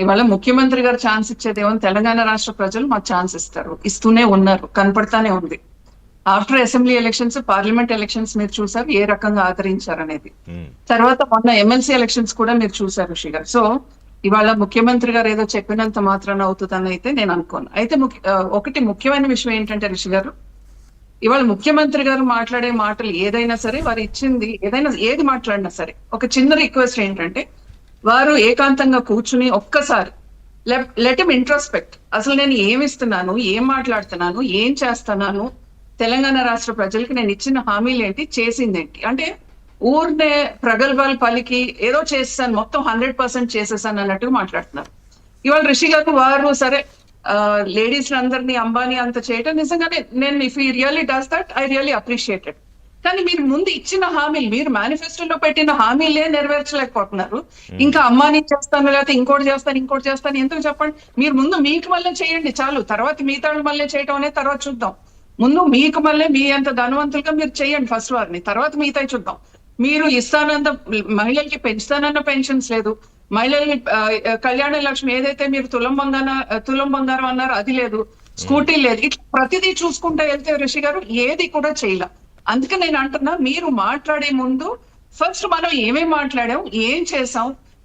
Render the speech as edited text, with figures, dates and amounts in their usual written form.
ఇవాళ ముఖ్యమంత్రి గారు ఛాన్స్ ఇచ్చేదేమో తెలంగాణ రాష్ట్ర ప్రజలు మాకు ఛాన్స్ ఇస్తారు, ఇస్తూనే ఉన్నారు, కనపడతానే ఉంది. After assembly elections, parliament elections మీరు చూసారు ఏ రకంగా ఆదరించారు అనేది. తర్వాత మొన్న ఎమ్మెల్సీ ఎలక్షన్స్ కూడా మీరు చూసారు ఋషి గారు. సో ఇవాళ ముఖ్యమంత్రి గారు ఏదో చెప్పినంత మాత్రాన అవుతుందని అయితే నేను అనుకోను. అయితే ఒకటి ముఖ్యమైన విషయం ఏంటంటే ఋషి గారు, ఇవాళ ముఖ్యమంత్రి గారు మాట్లాడే మాటలు ఏదైనా సరే, వారు ఇచ్చింది ఏదైనా ఏది మాట్లాడినా సరే, ఒక చిన్న రిక్వెస్ట్ ఏంటంటే వారు ఏకాంతంగా కూర్చుని ఒక్కసారి లెట్ హిమ్ ఇంట్రోస్పెక్ట్. అసలు నేను ఏమి ఇస్తున్నాను, ఏం మాట్లాడుతున్నాను, ఏం చేస్తున్నాను, తెలంగాణ రాష్ట్ర ప్రజలకి నేను ఇచ్చిన హామీలు ఏంటి, చేసింది ఏంటి. అంటే ఊరినే ప్రగల్భాలు పలికి ఏదో చేస్తాను, మొత్తం 100% చేసేసాను అన్నట్టుగా మాట్లాడుతున్నారు. ఇవాళ ఋషి గారు వారు సరే లేడీస్ అందరినీ అంబానీ అంత చేయటం నిజంగానే నేను ఇఫ్ ఈ really does that I really appreciated. కానీ మీరు ముందు ఇచ్చిన హామీలు, మీరు మేనిఫెస్టోలో పెట్టిన హామీలే నెరవేర్చలేకపోతున్నారు. ఇంకా అమ్మానీ చేస్తాను, లేకపోతే ఇంకోటి చేస్తాను ఎందుకు చెప్పండి. మీరు ముందు మీకు మళ్ళీ చేయండి చాలు, తర్వాత మిగతా మళ్ళీ చేయటం అనేది తర్వాత చూద్దాం. ముందు మీకు మళ్ళీ మీ అంత ధనవంతులుగా మీరు చేయండి ఫస్ట్ వారిని, తర్వాత మిగతా చూద్దాం. మీరు ఇస్తానంత మహిళలకి పెంచుతానన్న పెన్షన్స్ లేదు, మహిళల్ని కళ్యాణ లక్ష్మి ఏదైతే మీరు తులం బంగారం అన్నారో అది లేదు, స్కూటీ లేదు. ఇట్లా ప్రతిదీ చూసుకుంటూ వెళ్తే ఋషి గారు ఏది కూడా చేయలే. అందుకే నేను అంటున్నా, మీరు మాట్లాడే ముందు ఫస్ట్ మనం ఏమేం మాట్లాడాం, ఏం చేసాం,